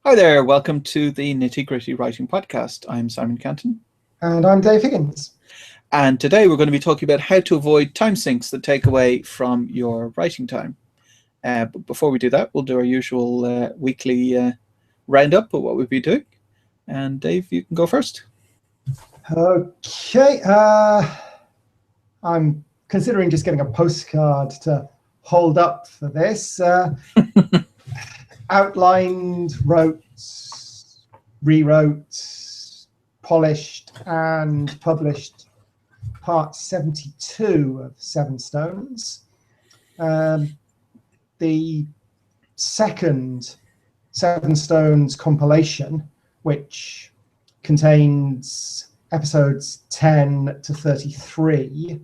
Hi there, welcome to the Nitty Gritty Writing Podcast. I'm Simon Cantan. And I'm Dave Higgins. And today we're going to be talking about how to avoid time sinks that take away from your writing time. But before we do that, we'll do our usual weekly roundup of what we'll be doing. And Dave, you can go first. Okay. I'm considering just getting a postcard to hold up for this. Outlined, wrote, rewrote, polished, and published part 72 of Seven Stones. The second Seven Stones compilation, which contains episodes 10 to 33,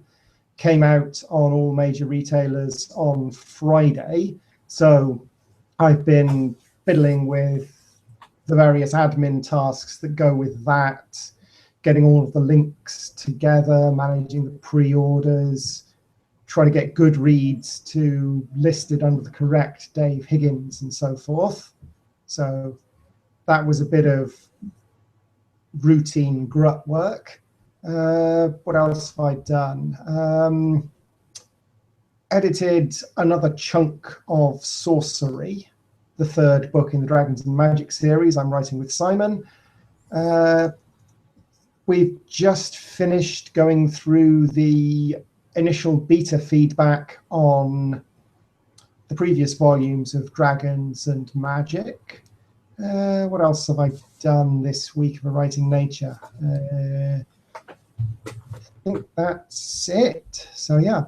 came out on all major retailers on Friday. So I've been fiddling with the various admin tasks that go with that, getting all of the links together, managing the pre-orders, trying to get Goodreads to listed under the correct Dave Higgins and so forth. So that was a bit of routine grunt work. What else have I done? Edited another chunk of Sorcery, the third book in the Dragons and Magic series I'm writing with Simon. We've just finished going through the initial beta feedback on the previous volumes of Dragons and Magic. What else have I done this week of a writing nature? I think that's it. So yeah.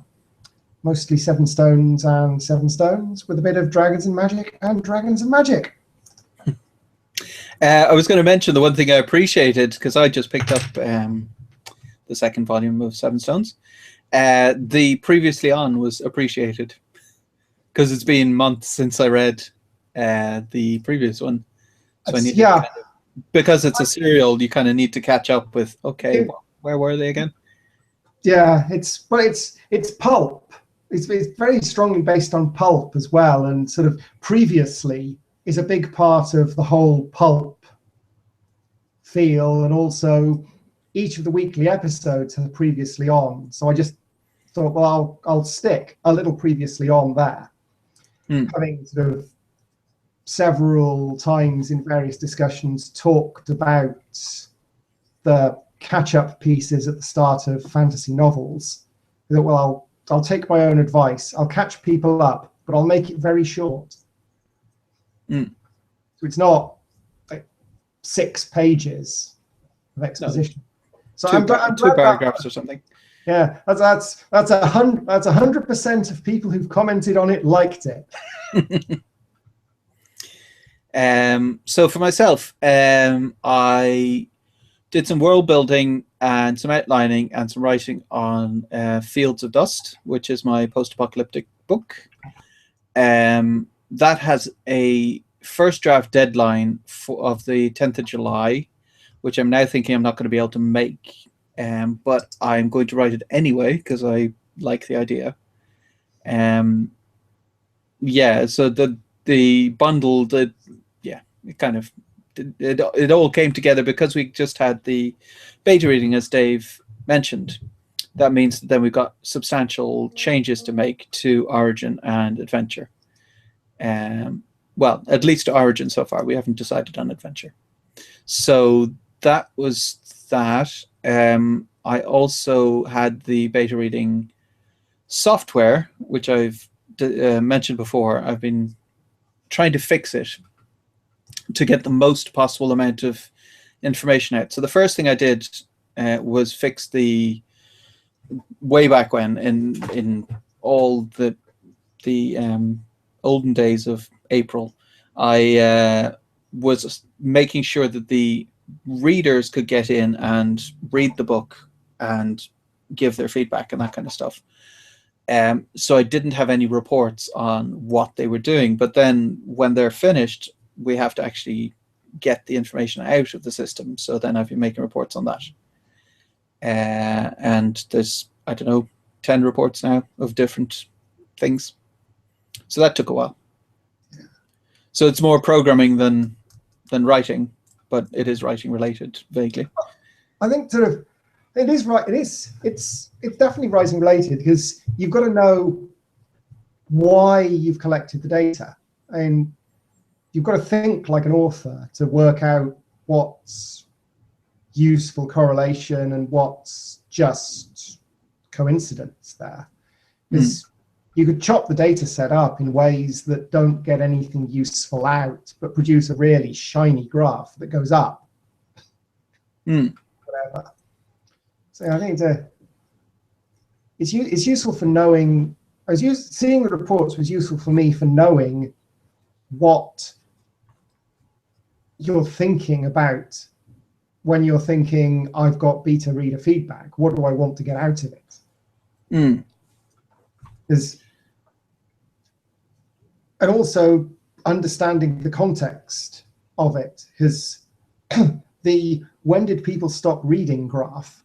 Mostly Seven Stones and Seven Stones with a bit of Dragons and Magic and Dragons and Magic. I was going to mention the one thing I appreciated, because I just picked up the second volume of Seven Stones. The previously on was appreciated, because it's been months since I read the previous one. So I need because it's a serial, you kind of need to catch up with, okay, where were they again? Yeah, it's pulp. It's very strongly based on pulp as well, and sort of previously is a big part of the whole pulp feel, and also each of the weekly episodes have previously on. So I just thought, well, I'll stick a little previously on there, having sort of several times in various discussions talked about the catch-up pieces at the start of fantasy novels. I thought, well, I'll take my own advice. I'll catch people up, but I'll make it very short. So it's not like 6 pages of exposition. No. So I'm two paragraphs or something. Yeah, that's 100% of people who've commented on it liked it. So for myself, I did some world building and some outlining and some writing on Fields of Dust, which is my post-apocalyptic book. That has a first draft deadline of the 10th of July, which I'm now thinking I'm not going to be able to make, but I'm going to write it anyway because I like the idea. Yeah, so the bundle, it kind of, it all came together because we just had the beta reading, as Dave mentioned. That means that then we've got substantial changes to make to Origin and Adventure. Well, at least to Origin so far. We haven't decided on Adventure. So that was that. I also had the beta reading software, which I've mentioned before. I've been trying to fix it to get the most possible amount of information out. So the first thing I did was fix the way back when in all the olden days of April, I was making sure that the readers could get in and read the book and give their feedback and that kind of stuff. So I didn't have any reports on what they were doing. But then when they're finished, we have to actually get the information out of the system. So then I've been making reports on that. And there's, I don't know, 10 reports now of different things. So that took a while. So it's more programming than than writing, but it is writing related vaguely. I think sort of it is right. It's definitely writing related, because you've got to know why you've collected the data, and you've got to think like an author to work out what's useful correlation and what's just coincidence there. Because you could chop the data set up in ways that don't get anything useful out, but produce a really shiny graph that goes up. Whatever. So I think it's useful for knowing. Seeing the reports was useful for me for knowing what you're thinking about when you're thinking, I've got beta reader feedback. What do I want to get out of it? And also understanding the context of it, because the when did people stop reading graph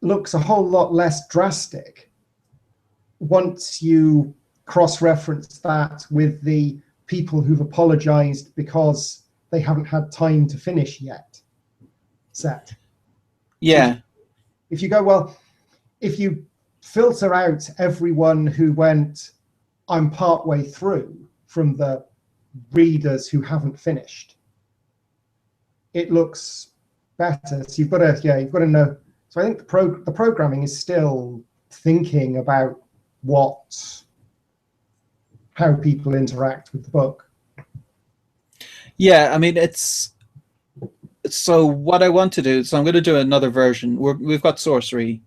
looks a whole lot less drastic once you cross-reference that with the people who've apologized because they haven't had time to finish yet set. Yeah. So if you go, well, if you filter out everyone who went, I'm partway through, from the readers who haven't finished, it looks better. So you've got to know. So I think the programming is still thinking about how people interact with the book. Yeah, I mean, so what I want to do, so I'm going to do another version. We've got Sorcery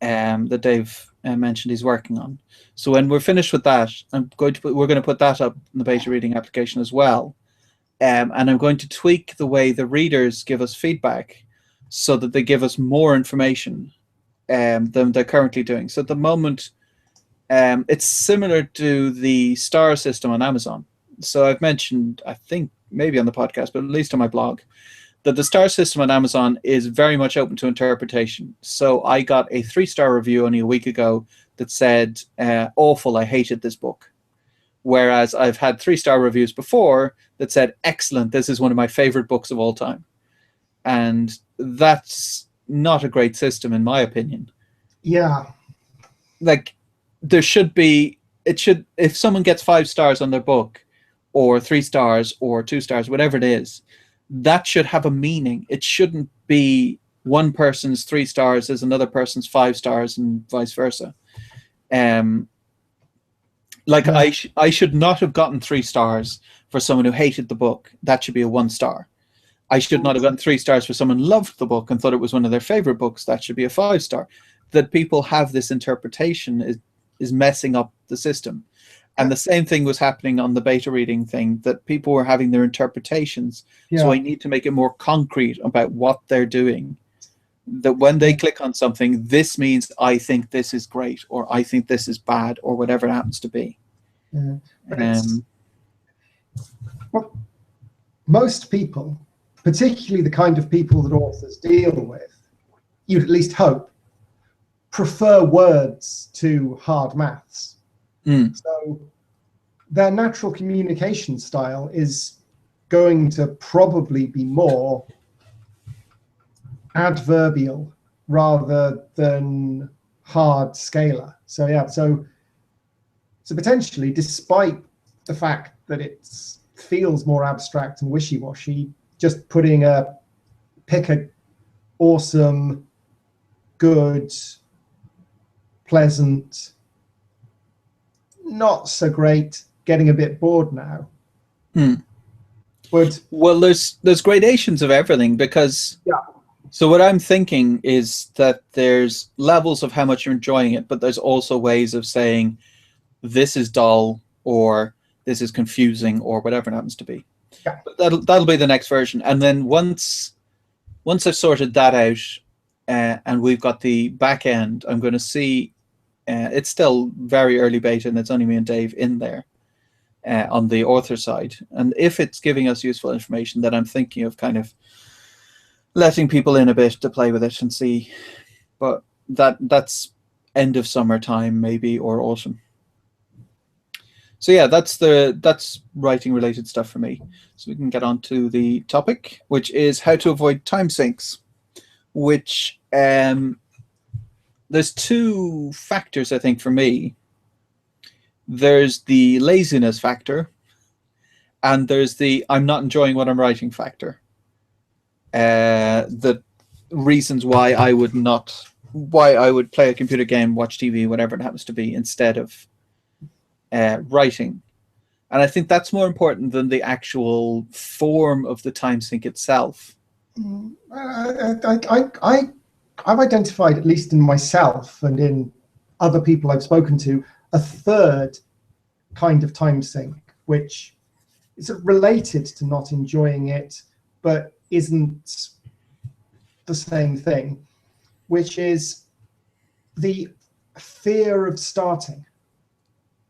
that Dave mentioned he's working on. So when we're finished with that, we're going to put that up in the beta reading application as well. And I'm going to tweak the way the readers give us feedback so that they give us more information than they're currently doing. So at the moment, it's similar to the star system on Amazon. So I've mentioned, I think maybe on the podcast, but at least on my blog, that the star system on Amazon is very much open to interpretation. So I got a 3-star review only a week ago that said, awful, I hated this book. Whereas I've had 3-star reviews before that said, excellent, this is one of my favorite books of all time. And that's not a great system, in my opinion. Yeah. Like, there should be, if someone gets 5 stars on their book, or 3 stars, or 2 stars, whatever it is, that should have a meaning. It shouldn't be one person's 3 stars is another person's 5 stars and vice versa. I should not have gotten 3 stars for someone who hated the book. That should be a 1 star. I should not have gotten 3 stars for someone who loved the book and thought it was one of their favorite books. That should be a 5 star. That people have this interpretation is messing up the system. And the same thing was happening on the beta reading thing, that people were having their interpretations. Yeah. So I need to make it more concrete about what they're doing. That when they click on something, this means I think this is great, or I think this is bad, or whatever it happens to be. Yeah. Well, most people, particularly the kind of people that authors deal with, you'd at least hope, prefer words to hard maths. So their natural communication style is going to probably be more adverbial rather than hard scalar. So yeah, so potentially, despite the fact that it feels more abstract and wishy-washy, just pick a awesome, good, pleasant, not so great, getting a bit bored now. But well, there's gradations of everything, because so what I'm thinking is that there's levels of how much you're enjoying it, but there's also ways of saying this is dull, or this is confusing, or whatever it happens to be. Yeah. But that'll be the next version. And then once I've sorted that out, and we've got the back end, I'm going to see. It's still very early beta, and it's only me and Dave in there on the author side. And if it's giving us useful information, then I'm thinking of kind of letting people in a bit to play with it and see. But that's end of summertime maybe, or autumn. So yeah, that's writing related stuff for me. So we can get on to the topic, which is how to avoid time sinks. Which there's two factors, I think, for me. There's the laziness factor, and there's the I'm not enjoying what I'm writing factor. The reasons why I would play a computer game, watch TV, whatever it happens to be, instead of writing. And I think that's more important than the actual form of the time sink itself. I've identified, at least in myself and in other people I've spoken to, a third kind of time sink, which is related to not enjoying it, but isn't the same thing, which is the fear of starting.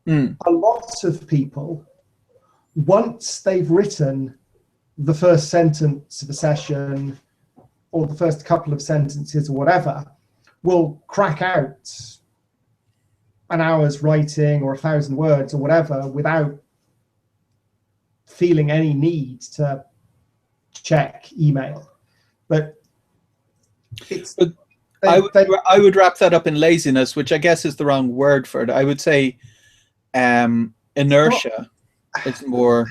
A lot of people, once they've written the first sentence of a session or the first couple of sentences or whatever, will crack out an hour's writing or 1,000 words or whatever without feeling any need to check email. But it's... I would wrap that up in laziness, which I guess is the wrong word for it. I would say inertia. It's more.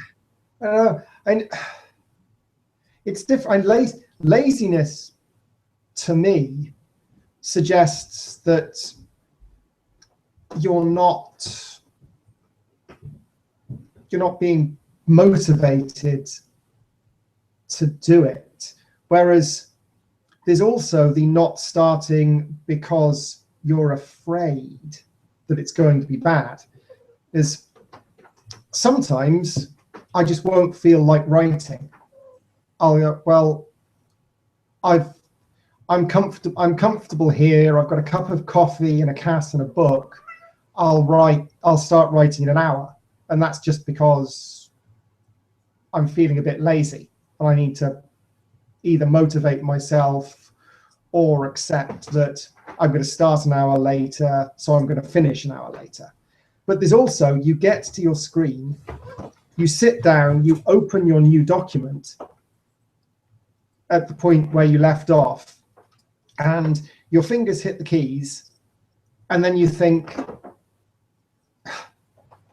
It's different. Laziness, to me, suggests that you're not being motivated to do it. Whereas there's also the not starting because you're afraid that it's going to be bad. Is sometimes I just won't feel like writing. I'll go, well, I'm comfortable here. I've got a cup of coffee and a cat and a book. I'll start writing in an hour. And that's just because I'm feeling a bit lazy and I need to either motivate myself or accept that I'm going to start an hour later, so I'm going to finish an hour later. But there's also, you get to your screen, you sit down, you open your new document at the point where you left off, and your fingers hit the keys, and then you think,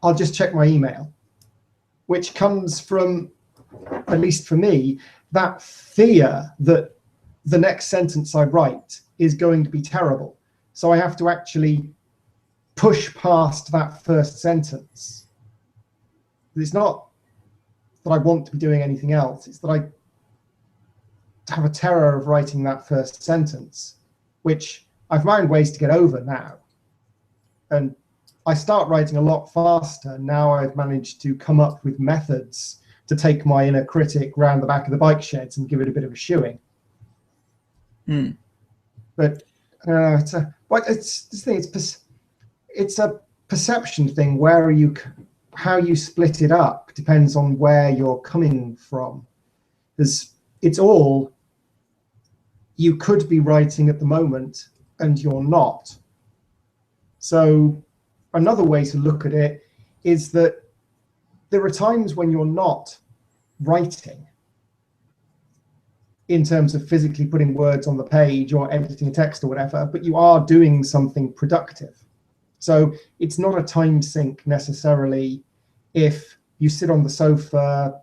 I'll just check my email, which comes from, at least for me, that fear that the next sentence I write is going to be terrible. So I have to actually push past that first sentence. It's not that I want to be doing anything else. It's that I have a terror of writing that first sentence, which I've found ways to get over now. And I start writing a lot faster. Now I've managed to come up with methods to take my inner critic round the back of the bike sheds and give it a bit of a shoeing. But it's a perception thing where how you split it up depends on where you're coming from. Because it's all, you could be writing at the moment and you're not. So another way to look at it is that there are times when you're not writing in terms of physically putting words on the page or editing a text or whatever, but you are doing something productive. So it's not a time sink necessarily if you sit on the sofa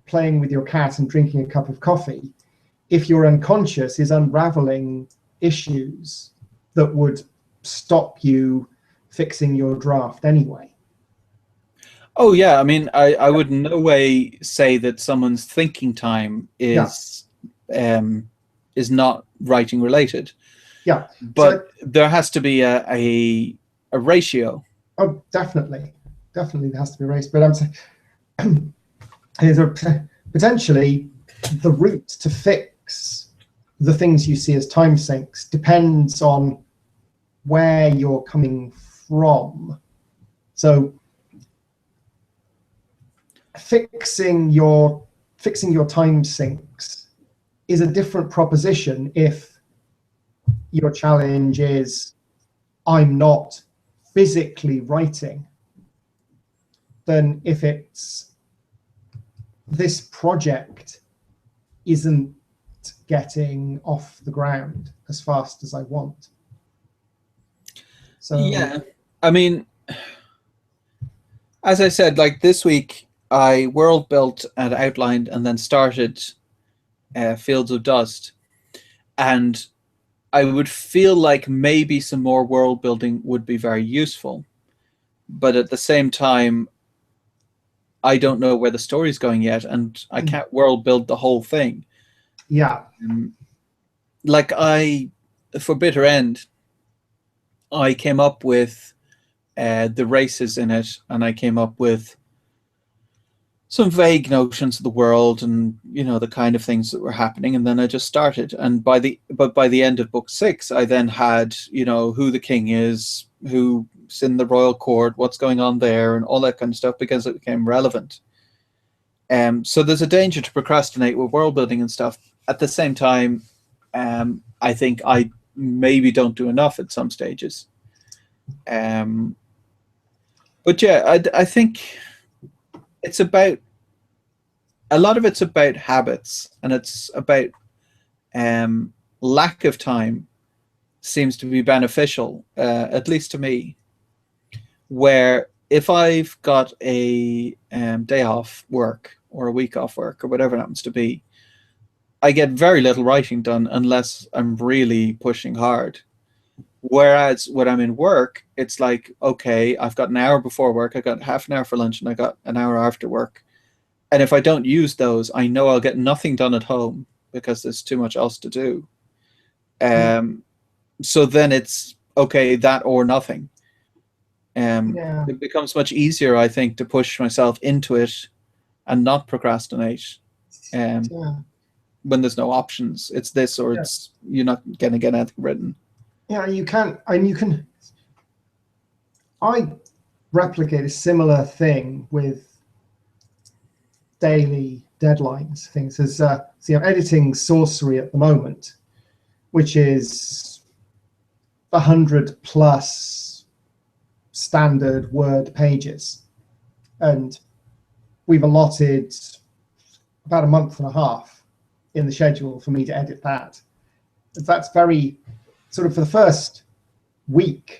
playing with your cat and drinking a cup of coffee, if your unconscious is unraveling issues that would stop you fixing your draft anyway. Oh yeah, I mean, I would in no way say that someone's thinking time is not writing related. Yeah, but so, there has to be a ratio. Oh, definitely there has to be a ratio. But I'm saying there's potentially the route to fix the things you see as time sinks depends on where you're coming from. So fixing your time sinks is a different proposition if your challenge is I'm not physically writing. than if it's this project isn't getting off the ground as fast as I want. So yeah, I mean, as I said, like this week, I world built and outlined and then started Fields of Dust. And I would feel like maybe some more world building would be very useful. But at the same time, I don't know where the story's going yet, and I can't world build the whole thing. yeah, Like for Bitter End, I came up with the races in it, and I came up with some vague notions of the world and the kind of things that were happening, and then I just started. And by the end of book 6, I then had who the king is, who's in the royal court, what's going on there, and all that kind of stuff, because it became relevant. So there's a danger to procrastinate with world building and stuff. At the same time, I think I maybe don't do enough at some stages. But yeah, I think it's about, a lot of it's about habits, and it's about lack of time seems to be beneficial, at least to me, where if I've got a day off work or a week off work or whatever it happens to be, I get very little writing done unless I'm really pushing hard. Whereas when I'm in work, it's like, okay, I've got an hour before work, I got half an hour for lunch, and I got an hour after work. And if I don't use those, I know I'll get nothing done at home because there's too much else to do. So then it's, okay, that or nothing. It becomes much easier, I think, to push myself into it and not procrastinate. When there's no options, it's this or it's you're not going to get anything written. Yeah, you can, and you can. I replicate a similar thing with daily deadlines. Things as see, I'm editing Sorcery at the moment, which is 100+ standard Word pages, and we've allotted about a month and a half in the schedule for me to edit that. That's very sort of, for the first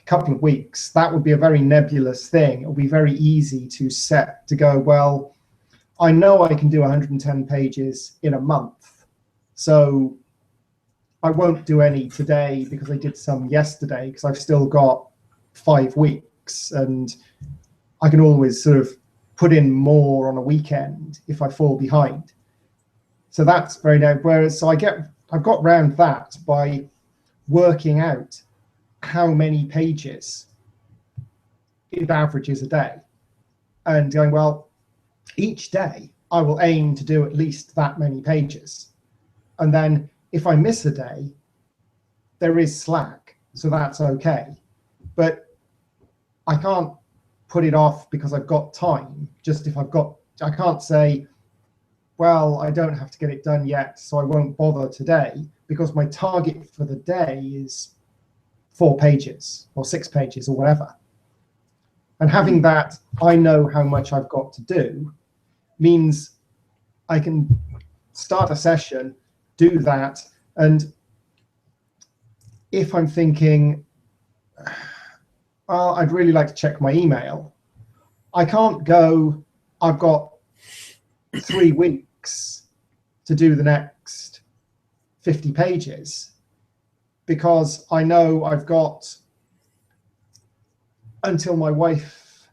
couple of weeks, that would be a very nebulous thing. It would be very easy to set to go, well, I know I can do 110 pages in a month, so I won't do any today because I did some yesterday, because I've still got 5 weeks, and I can always sort of put in more on a weekend if I fall behind. So that's very now. Whereas, so I've got round that by working out how many pages it averages a day, and going, well, each day I will aim to do at least that many pages. And then if I miss a day, there is slack, so that's okay. But I can't put it off because I've got time. Just if I can't say, well, I don't have to get it done yet, so I won't bother today, because my target for the day is 4 pages or 6 pages or whatever. And having that, I know how much I've got to do, means I can start a session, do that, and if I'm thinking, well, I'd really like to check my email, I can't go, I've got 3 weeks to do the next 50 pages, because I know I've got until my wife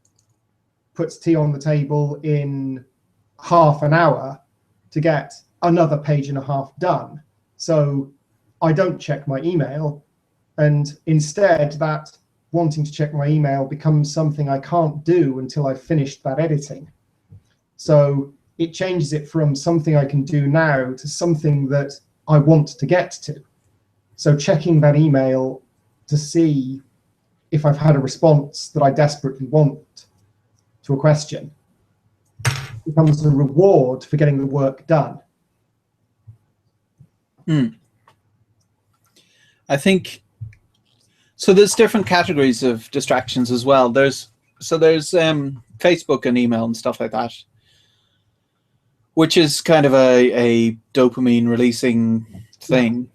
puts tea on the table in half an hour to get another page and a half done. So I don't check my email, and instead that wanting to check my email becomes something I can't do until I've finished that editing. So it changes it from something I can do now to something that I want to get to. So checking that email to see if I've had a response that I desperately want to a question becomes a reward for getting the work done. I think so. There's different categories of distractions as well. There's So there's Facebook and email and stuff like that, which is kind of a dopamine releasing thing,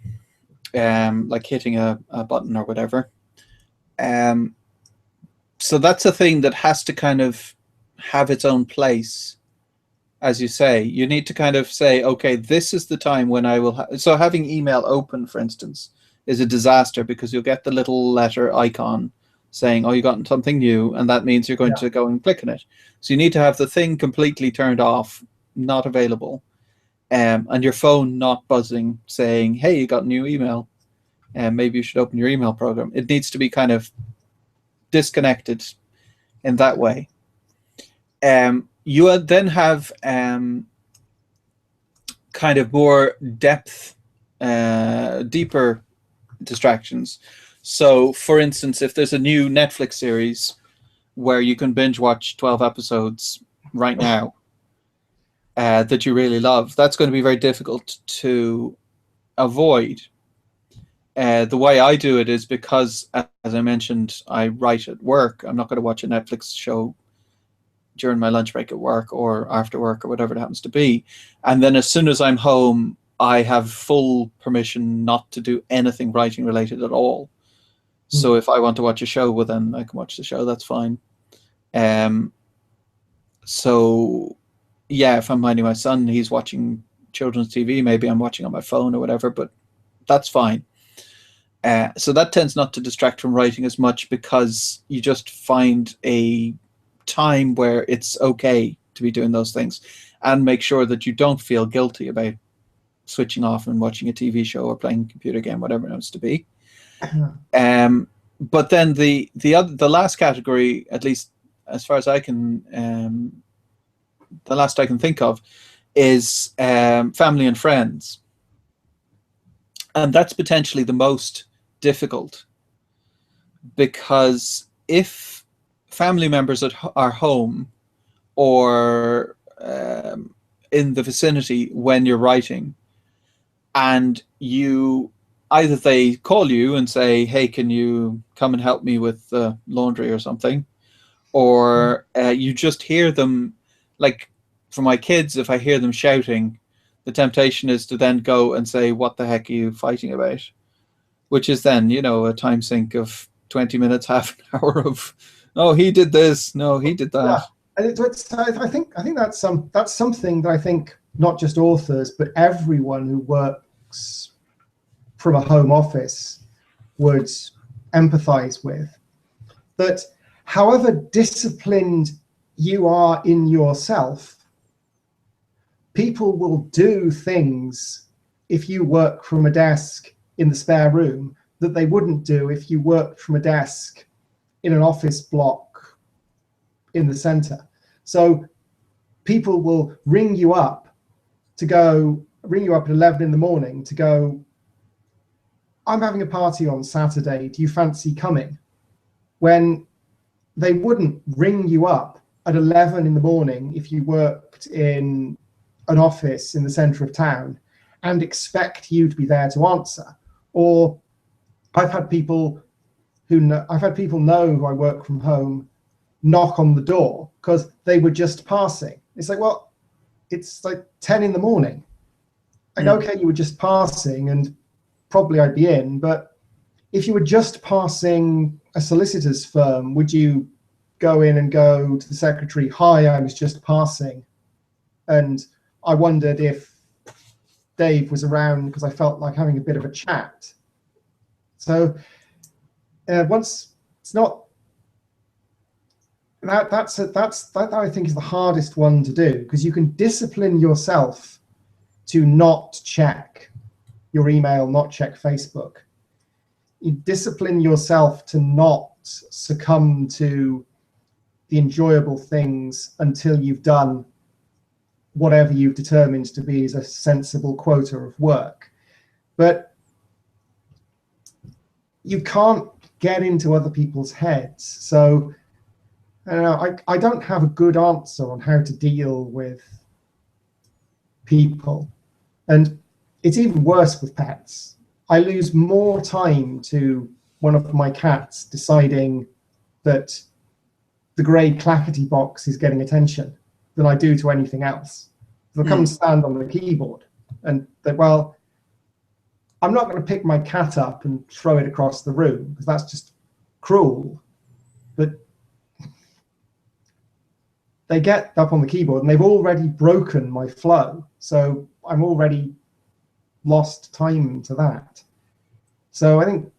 like hitting a button or whatever. So that's a thing that has to kind of have its own place. As you say, you need to kind of say, okay, this is the time when I will. So having email open, for instance, is a disaster, because you'll get the little letter icon saying, oh, you got something new, and that means you're going to go and click on it. So you need to have the thing completely turned off, not available, and your phone not buzzing saying, hey, you got a new email, and maybe you should open your email program. It needs to be kind of disconnected in that way. You then have kind of more deeper distractions. So, for instance, if there's a new Netflix series where you can binge watch 12 episodes right now that you really love, that's going to be very difficult to avoid. The way I do it is because, as I mentioned, I write at work. I'm not going to watch a Netflix show during my lunch break at work or after work or whatever it happens to be. And then as soon as I'm home, I have full permission not to do anything writing related at all. So if I want to watch a show, well, then I can watch the show. That's fine. So, yeah, if I'm minding my son, he's watching children's TV. Maybe I'm watching on my phone or whatever, but that's fine. So that tends not to distract from writing as much, because you just find a time where it's okay to be doing those things, and make sure that you don't feel guilty about switching off and watching a TV show or playing a computer game, whatever it happens to be. But then the last category, at least as far as I can, the last I can think of, is family and friends, and that's potentially the most difficult, because if family members are home or in the vicinity when you're writing, and either they call you and say, hey, can you come and help me with the laundry or something, or you just hear them, like for my kids, if I hear them shouting, the temptation is to then go and say, what the heck are you fighting about? Which is then, a time sink of 20 minutes, half an hour of, oh, he did this, no, he did that. Yeah. And I think that's something that I think not just authors, but everyone who works from a home office would empathize with. That however disciplined you are in yourself, people will do things if you work from a desk in the spare room that they wouldn't do if you worked from a desk in an office block in the center. So people will ring you up at 11 in the morning to go, I'm having a party on Saturday, do you fancy coming? When they wouldn't ring you up at 11 in the morning if you worked in an office in the center of town and expect you to be there to answer. Or I've had people know who I work from home knock on the door because they were just passing. It's like, well, it's like 10 in the morning. Like, okay, you were just passing and probably I'd be in, but if you were just passing a solicitor's firm, would you go in and go to the secretary, hi, I was just passing, and I wondered if Dave was around because I felt like having a bit of a chat. So once it's not that I think is the hardest one to do, because you can discipline yourself to not check your email, not check Facebook. You discipline yourself to not succumb to the enjoyable things until you've done whatever you've determined to be as a sensible quota of work. But you can't get into other people's heads. So I don't have a good answer on how to deal with people. And it's even worse with pets. I lose more time to one of my cats deciding that the grey clackety box is getting attention than I do to anything else. They'll come and stand on the keyboard and they, well, I'm not going to pick my cat up and throw it across the room because that's just cruel. But they get up on the keyboard and they've already broken my flow. So I'm already lost time to that. So I think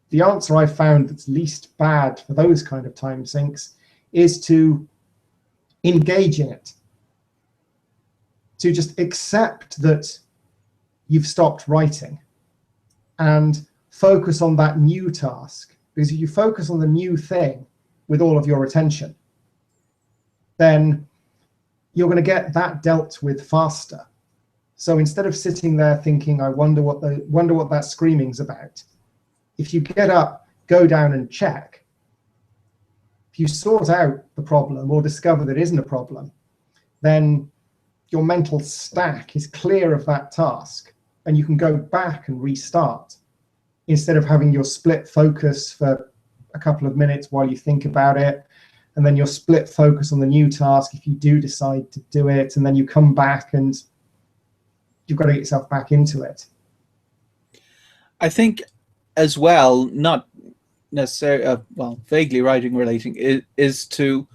the answer I found that's least bad for those kind of time sinks is to engage in it. To just accept that you've stopped writing and focus on that new task. Because if you focus on the new thing with all of your attention, then you're going to get that dealt with faster. So instead of sitting there thinking, I wonder what that screaming's about, if you get up, go down and check, if you sort out the problem or discover that it isn't a problem, then your mental stack is clear of that task and you can go back and restart instead of having your split focus for a couple of minutes while you think about it, and then your split focus on the new task if you do decide to do it, and then you come back and you've got to get yourself back into it. I think as well, not necessarily, well, vaguely writing relating, is to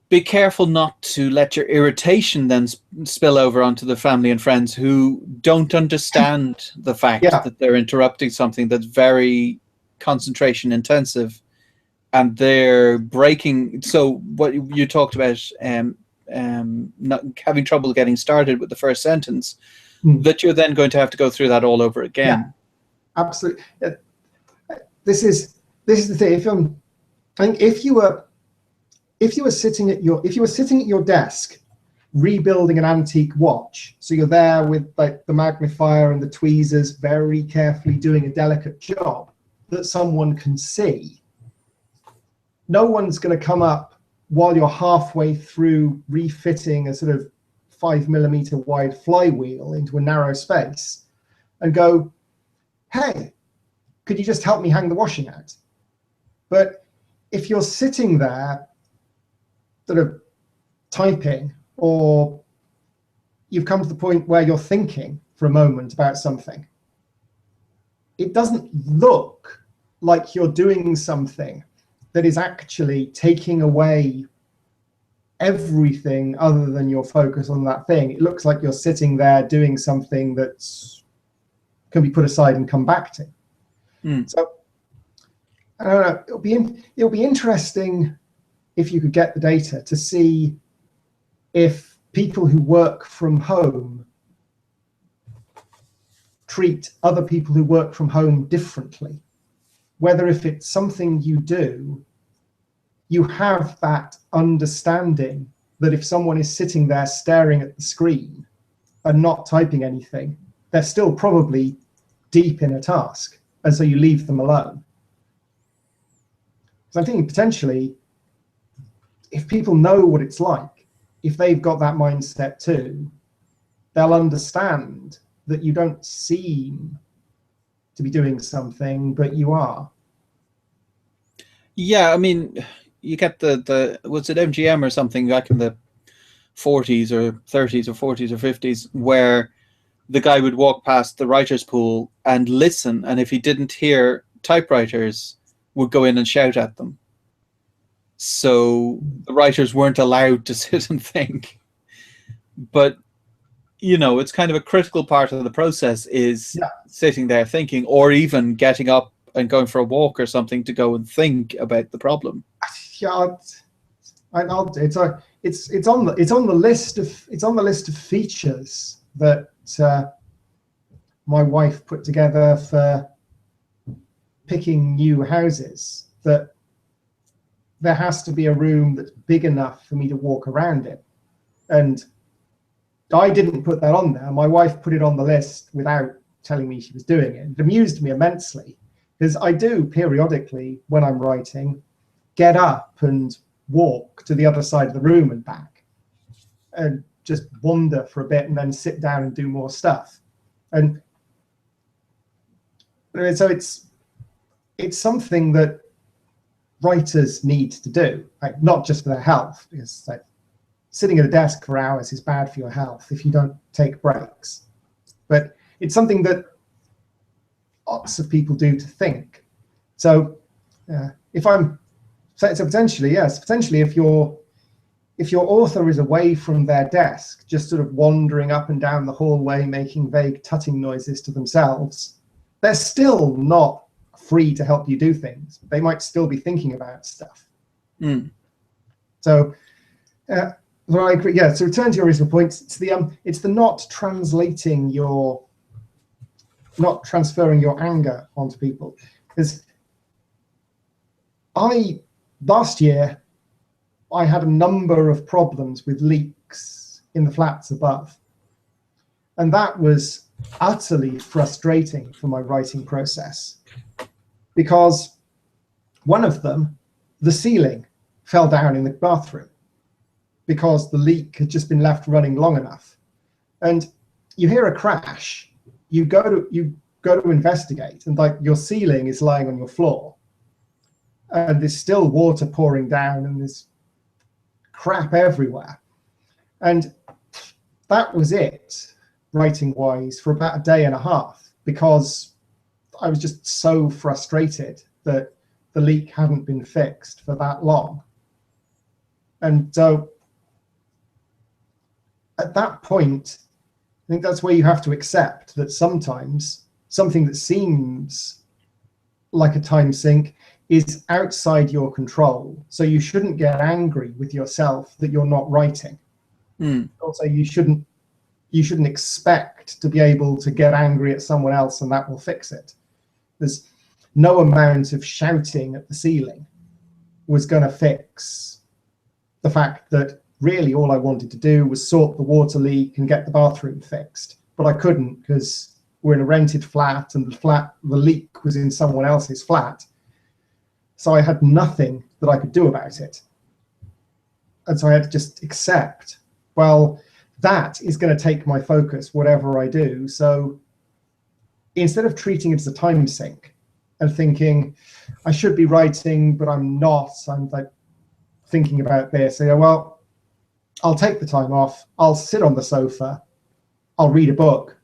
be careful not to let your irritation then spill over onto the family and friends who don't understand the fact that they're interrupting something that's very concentration intensive and they're breaking. So what you talked about, not having trouble getting started with the first sentence, that you're then going to have to go through that all over again. Yeah, absolutely. This is the thing. I think if you were sitting at your desk rebuilding an antique watch, so you're there with like the magnifier and the tweezers, very carefully doing a delicate job that someone can see, no one's going to come up while you're halfway through refitting a sort of 5mm wide flywheel into a narrow space and go, hey, could you just help me hang the washing out? But if you're sitting there sort of typing, or you've come to the point where you're thinking for a moment about something, it doesn't look like you're doing something that is actually taking away everything other than your focus on that thing. It looks like you're sitting there doing something that's can be put aside and come back to. So I don't know, it'll be interesting if you could get the data to see if people who work from home treat other people who work from home differently. Whether if it's something you do, you have that understanding that if someone is sitting there staring at the screen and not typing anything, they're still probably deep in a task, and so you leave them alone. So I think potentially, if people know what it's like, if they've got that mindset too, they'll understand that you don't seem to be doing something, but you are. Yeah, I mean, you get the was it MGM or something back in the 40s or 30s or 40s or 50s, where the guy would walk past the writer's pool and listen, and if he didn't hear typewriters, would go in and shout at them. So the writers weren't allowed to sit and think. But, you know, it's kind of a critical part of the process is sitting there thinking, or even getting up and going for a walk or something to go and think about the problem. Yeah, it's on the list of features that my wife put together for picking new houses, that there has to be a room that's big enough for me to walk around it. And I didn't put that on there. My wife put it on the list without telling me she was doing it. It amused me immensely, because I do periodically, when I'm writing, get up and walk to the other side of the room and back, and just wander for a bit and then sit down and do more stuff. And so it's something that writers need to do, like not just for their health, because like sitting at a desk for hours is bad for your health if you don't take breaks. But it's something that lots of people do to think. So potentially, yes, potentially if your author is away from their desk, just sort of wandering up and down the hallway, making vague tutting noises to themselves, they're still not free to help you do things. They might still be thinking about stuff. So, well, I agree. Yeah. So, return to your original point. It's the not transferring your anger onto people. Because last year I had a number of problems with leaks in the flats above, and that was utterly frustrating for my writing process, because one of them, the ceiling, fell down in the bathroom because the leak had just been left running long enough. And you hear a crash, you go to investigate, and like your ceiling is lying on your floor, and there's still water pouring down, and there's crap everywhere. And that was it, writing wise, for about a day and a half, because I was just so frustrated that the leak hadn't been fixed for that long. And so at that point, I think that's where you have to accept that sometimes something that seems like a time sink is outside your control. So you shouldn't get angry with yourself that you're not writing. Also, you shouldn't expect to be able to get angry at someone else and that will fix it. There's no amount of shouting at the ceiling was going to fix the fact that really all I wanted to do was sort the water leak and get the bathroom fixed. But I couldn't, because we're in a rented flat, and the leak was in someone else's flat. So I had nothing that I could do about it. And so I had to just accept, well, that is going to take my focus, whatever I do. So instead of treating it as a time sink and thinking, I should be writing, but I'm not, I'm like thinking about this. So, well, I'll take the time off. I'll sit on the sofa. I'll read a book,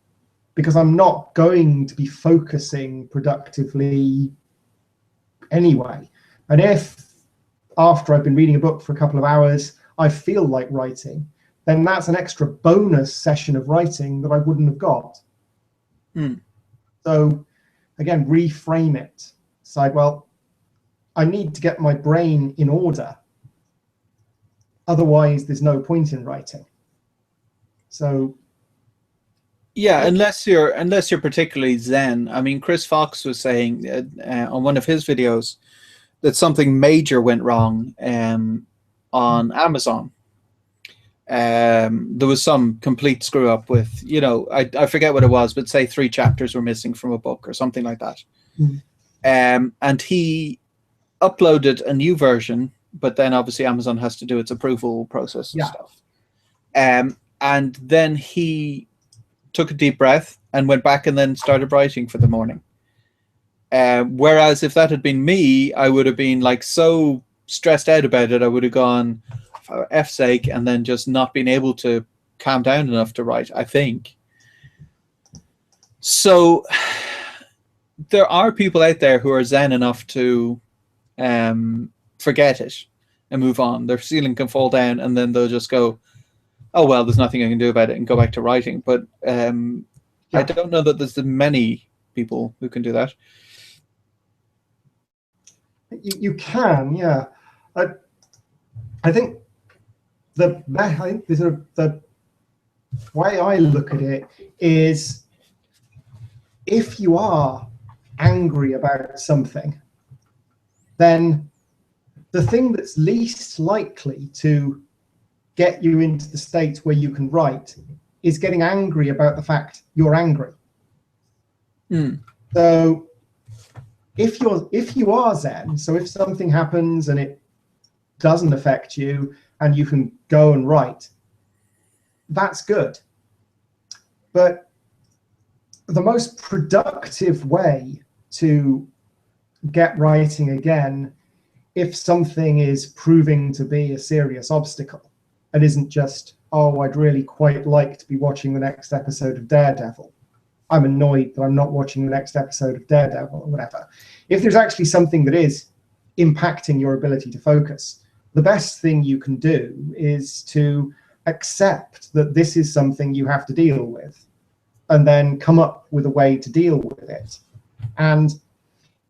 because I'm not going to be focusing productively anyway. And if after I've been reading a book for a couple of hours, I feel like writing, then that's an extra bonus session of writing that I wouldn't have got. So again, reframe it. Decide, well, I need to get my brain in order. Otherwise, there's no point in writing. So yeah, unless you're particularly zen. I mean, Chris Fox was saying on one of his videos that something major went wrong on Amazon. There was some complete screw up with, I forget what it was, but say 3 chapters were missing from a book or something like that. And he uploaded a new version, but then obviously Amazon has to do its approval process and stuff. And then he took a deep breath and went back and then started writing for the morning. Whereas if that had been me, I would have been like so stressed out about it, I would have gone, for F's sake, and then just not been able to calm down enough to write, I think. So there are people out there who are zen enough to forget it and move on. Their ceiling can fall down and then they'll just go, oh, well, there's nothing I can do about it, and go back to writing. But I don't know that there's many people who can do that. You can, yeah. I think the way I look at it is, if you are angry about something, then the thing that's least likely to get you into the state where you can write is getting angry about the fact you're angry. So if you are zen, so if something happens and it doesn't affect you and you can go and write, that's good. But the most productive way to get writing again if something is proving to be a serious obstacle and isn't just, oh, I'd really quite like to be watching the next episode of Daredevil. I'm annoyed that I'm not watching the next episode of Daredevil or whatever. If there's actually something that is impacting your ability to focus, the best thing you can do is to accept that this is something you have to deal with, and then come up with a way to deal with it. And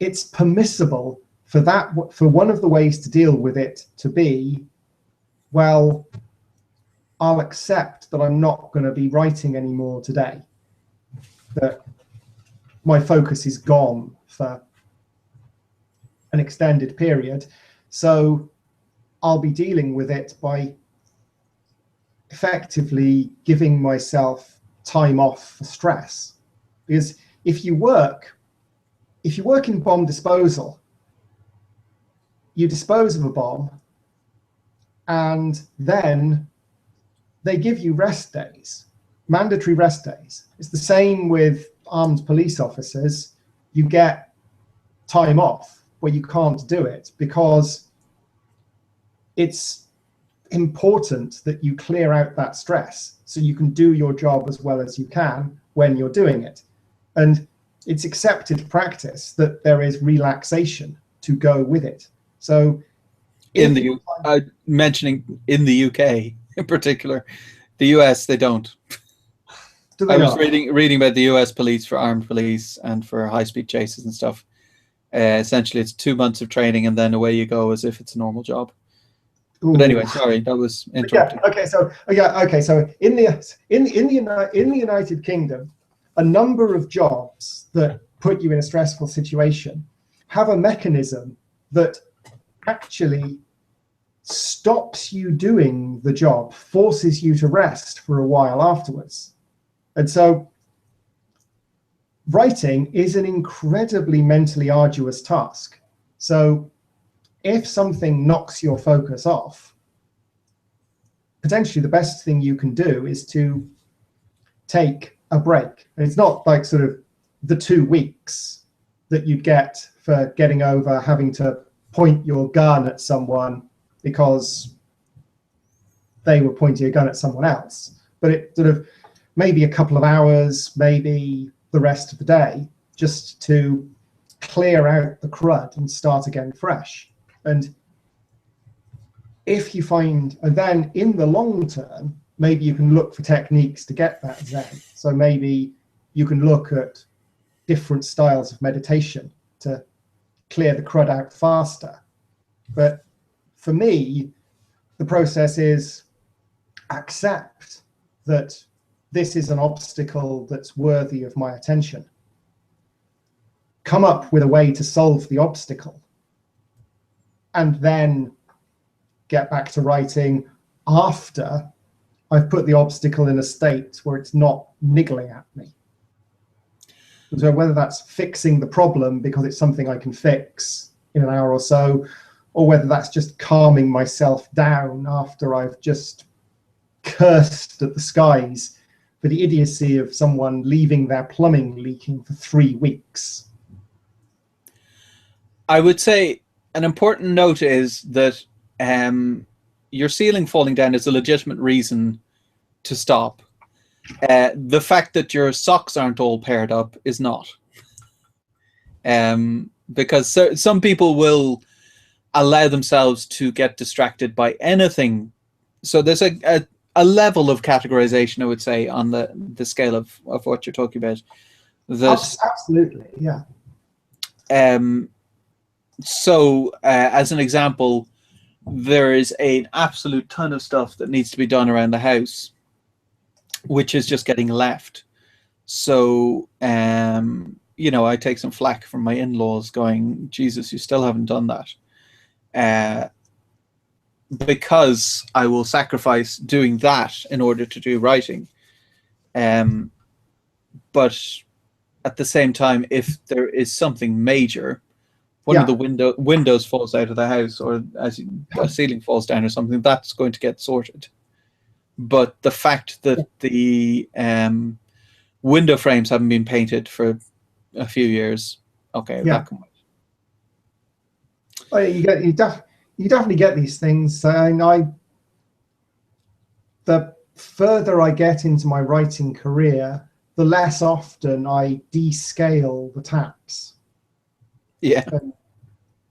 it's permissible for one of the ways to deal with it to be, well, I'll accept that I'm not going to be writing anymore today, that my focus is gone for an extended period. So I'll be dealing with it by effectively giving myself time off for stress. Because if you work in bomb disposal, you dispose of a bomb and then they give you rest days, mandatory rest days. It's the same with armed police officers. You get time off where you can't do it because it's important that you clear out that stress so you can do your job as well as you can when you're doing it. And it's accepted practice that there is relaxation to go with it. So mentioning in the UK in particular, the US, they don't. I was reading about the US police for armed police and for high-speed chases and stuff. Essentially, it's 2 months of training and then away you go as if it's a normal job. Ooh. But anyway, sorry, that was interrupting. So in the United Kingdom, a number of jobs that put you in a stressful situation have a mechanism that actually stops you doing the job, forces you to rest for a while afterwards. And so writing is an incredibly mentally arduous task. So if something knocks your focus off, potentially the best thing you can do is to take a break. And it's not like sort of the 2 weeks that you'd get for getting over having to point your gun at someone because they were pointing a gun at someone else. But it sort of maybe a couple of hours, maybe the rest of the day, just to clear out the crud and start again fresh. And if you find, and then in the long term, maybe you can look for techniques to get that zen. So maybe you can look at different styles of meditation to clear the crud out faster. But for me, the process is accept that this is an obstacle that's worthy of my attention. Come up with a way to solve the obstacle, and then get back to writing after I've put the obstacle in a state where it's not niggling at me. So whether that's fixing the problem because it's something I can fix in an hour or so, or whether that's just calming myself down after I've just cursed at the skies for the idiocy of someone leaving their plumbing leaking for 3 weeks. I would say an important note is that your ceiling falling down is a legitimate reason to stop. The fact that your socks aren't all paired up is not. Because some people will allow themselves to get distracted by anything. So there's a level of categorization, I would say, on the scale of what you're talking about. Absolutely, yeah. So as an example, there is an absolute ton of stuff that needs to be done around the house, which is just getting left. So, I take some flack from my in-laws going, Jesus, you still haven't done that. Because I will sacrifice doing that in order to do writing. But at the same time, if there is something major, one of the windows falls out of the house, or a ceiling falls down or something, that's going to get sorted. But the fact that the window frames haven't been painted for a few years, okay, that can wait. Well, you definitely get these things. The further I get into my writing career, the less often I descale the taps. Yeah. And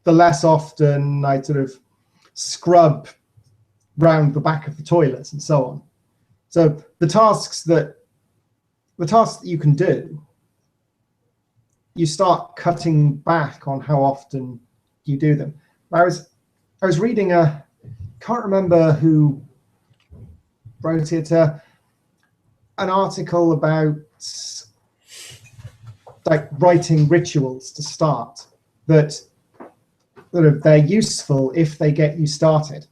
the less often I sort of scrub round the back of the toilet and so on. So the tasks that you can do, you start cutting back on how often you do them. I was reading can't remember who wrote it, an article about like writing rituals to start that sort of they're useful if they get you started,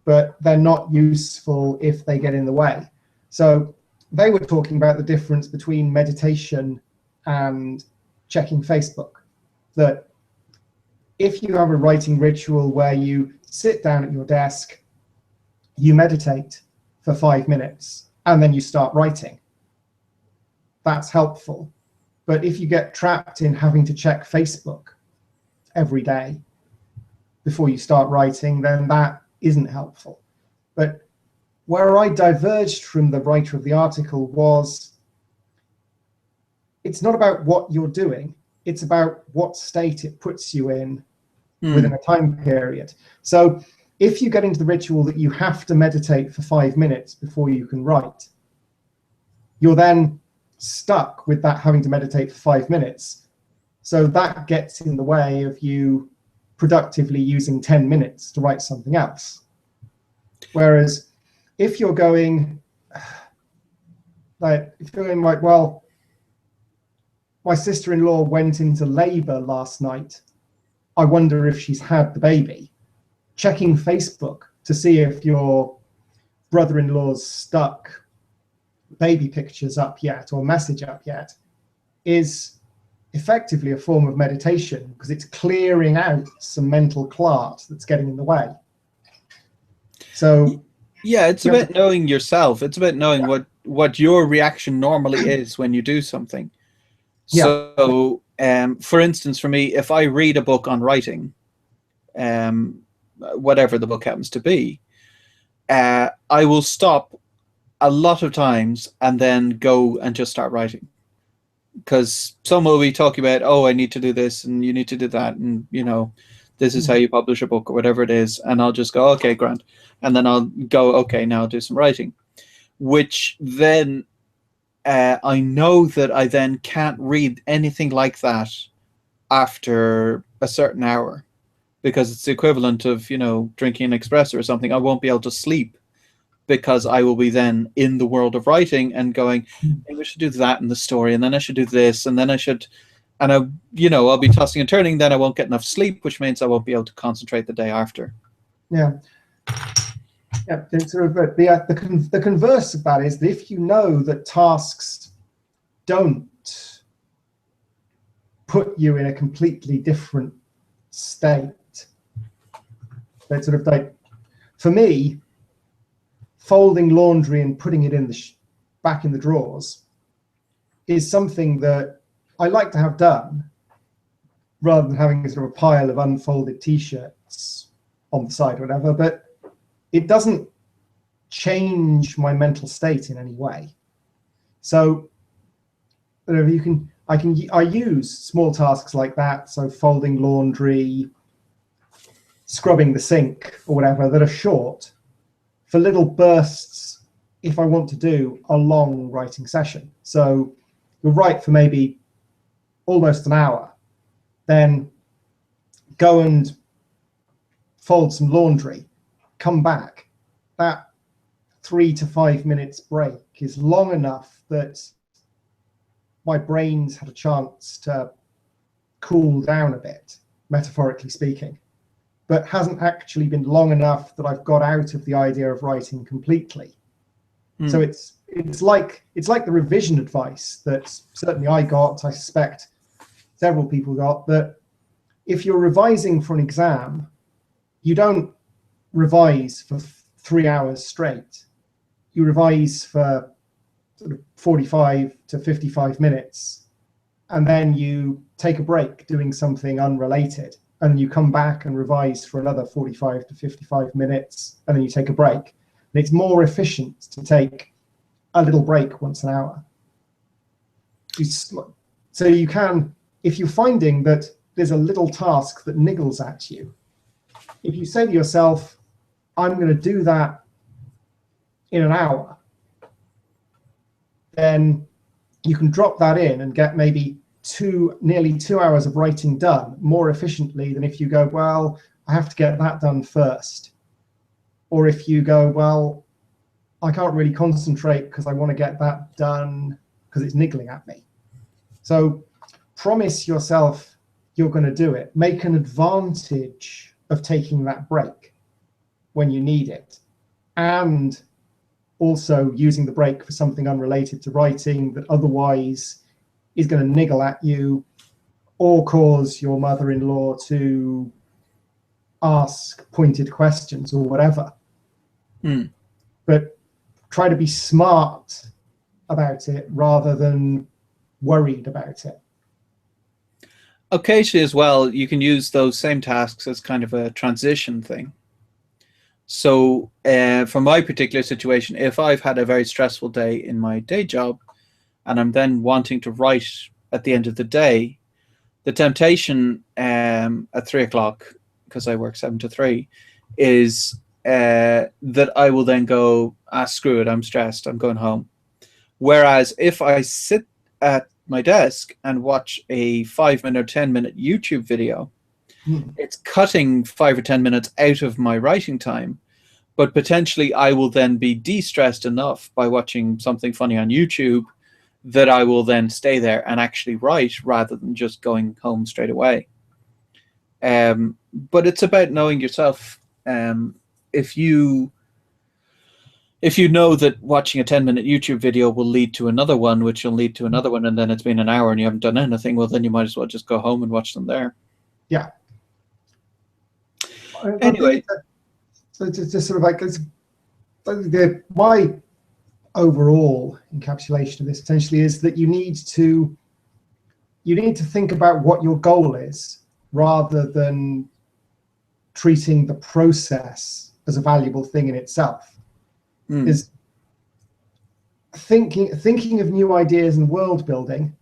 but they're not useful if they get in the way. So they were talking about the difference between meditation and checking Facebook. That if you have a writing ritual where you sit down at your desk, you meditate for 5 minutes, and then you start writing, that's helpful. But if you get trapped in having to check Facebook every day before you start writing, then that isn't helpful. But where I diverged from the writer of the article was, it's not about what you're doing, it's about what state it puts you in within a time period. So if you get into the ritual that you have to meditate for 5 minutes before you can write, you're then stuck with that having to meditate for 5 minutes. So that gets in the way of you productively using 10 minutes to write something else. Whereas if you're going like, well, my sister-in-law went into labor last night, I wonder if she's had the baby. Checking Facebook to see if your brother-in-law's stuck baby pictures up yet or message up yet is effectively a form of meditation, because it's clearing out some mental clutter that's getting in the way. So yeah, it's about knowing yourself. It's about knowing what your reaction normally is when you do something. So for instance, for me, if I read a book on writing, whatever the book happens to be, I will stop a lot of times and then go and just start writing, because someone will be talking about, oh, I need to do this and you need to do that, and this is how you publish a book or whatever it is, and I'll just go, okay, grand, and then I'll go, okay, now I'll do some writing, which then I know that I then can't read anything like that after a certain hour, because it's the equivalent of drinking an espresso or something. I won't be able to sleep because I will be then in the world of writing and going, maybe I should do that in the story, and then I should do this, and then I should, and I'll be tossing and turning. Then I won't get enough sleep, which means I won't be able to concentrate the day after. Yeah. It's sort of the converse of that is that if you know that tasks don't put you in a completely different state, that sort of like, for me, folding laundry and putting it in back in the drawers is something that I like to have done, rather than having a sort of a pile of unfolded t-shirts on the side or whatever. But it doesn't change my mental state in any way. So I use small tasks like that, so folding laundry, scrubbing the sink or whatever, that are short, for little bursts if I want to do a long writing session. So you'll write for maybe almost an hour, then go and fold some laundry, come back. That 3 to 5 minutes break is long enough that my brain's had a chance to cool down a bit, metaphorically speaking, but hasn't actually been long enough that I've got out of the idea of writing completely. So it's like the revision advice that certainly I got, I suspect several people got, that if you're revising for an exam, you don't revise for 3 hours straight. You revise for sort of 45 to 55 minutes, and then you take a break doing something unrelated. and you come back and revise for another 45 to 55 minutes, and then you take a break. And it's more efficient to take a little break once an hour. So you can, if you're finding that there's a little task that niggles at you, if you say to yourself, I'm going to do that in an hour, then you can drop that in and get maybe nearly 2 hours of writing done more efficiently than if you go, well, I have to get that done first. Or if you go, well, I can't really concentrate because I want to get that done because it's niggling at me. So promise yourself you're going to do it. Make an advantage of taking that break when you need it, and also using the break for something unrelated to writing that otherwise is going to niggle at you or cause your mother-in-law to ask pointed questions or whatever. But try to be smart about it rather than worried about it. Occasionally as well, you can use those same tasks as kind of a transition thing. So for my particular situation, if I've had a very stressful day in my day job and I'm then wanting to write at the end of the day, the temptation at 3 o'clock, because I work 7 to 3, is that I will then go, screw it, I'm stressed, I'm going home. Whereas if I sit at my desk and watch a 5-minute or 10-minute YouTube video, it's cutting 5 or 10 minutes out of my writing time, but potentially I will then be de-stressed enough by watching something funny on YouTube that I will then stay there and actually write rather than just going home straight away. But it's about knowing yourself. If you know that watching a 10-minute YouTube video will lead to another one, which will lead to another one, and then it's been an hour and you haven't done anything, well, then you might as well just go home and watch them there. Yeah. Anyway. So it's just sort of like, my overall encapsulation of this potentially is that you need to think about what your goal is rather than treating the process as a valuable thing in itself. Is thinking of new ideas and world building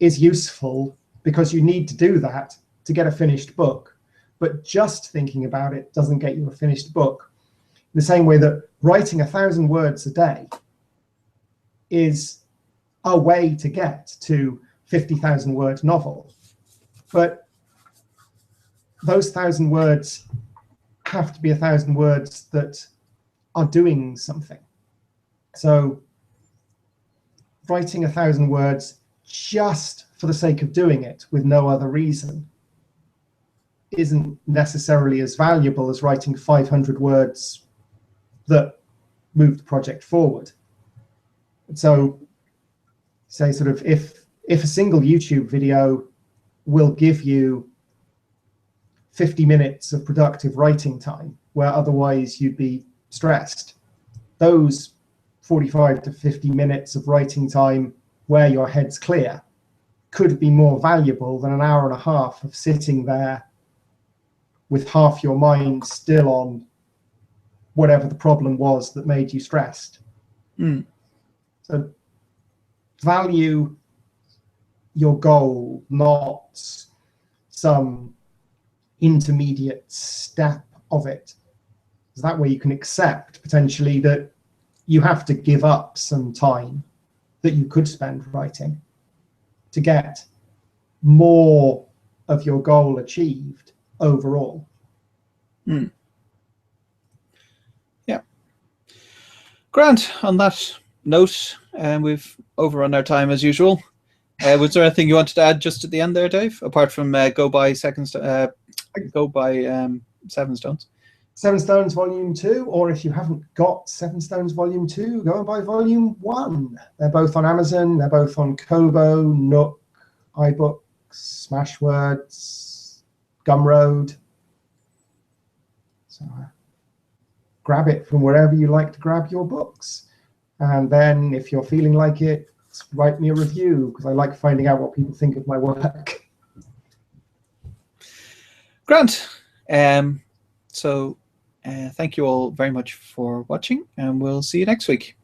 is useful because you need to do that to get a finished book, but just thinking about it doesn't get you a finished book. In the same way that writing 1,000 words a day is a way to get to 50,000 word novel, but those 1,000 words have to be 1,000 words that are doing something. So writing 1,000 words just for the sake of doing it with no other reason isn't necessarily as valuable as writing 500 words that move the project forward. So say sort of if a single YouTube video will give you 50 minutes of productive writing time where otherwise you'd be stressed, those 45 to 50 minutes of writing time where your head's clear could be more valuable than an hour and a half of sitting there with half your mind still on whatever the problem was that made you stressed. So value your goal, not some intermediate step of it. So that way you can accept potentially that you have to give up some time that you could spend writing to get more of your goal achieved overall. Yeah. Grant, on that note, we've overrun our time as usual. Was there anything you wanted to add just at the end there, Dave, apart from go by Seven Stones? 7 Stones Volume 2, or if you haven't got 7 Stones Volume 2, go and buy Volume 1. They're both on Amazon, they're both on Kobo, Nook, iBooks, Smashwords, Gumroad. So grab it from wherever you like to grab your books. And then if you're feeling like it, write me a review, because I like finding out what people think of my work. Grant. So thank you all very much for watching, and we'll see you next week.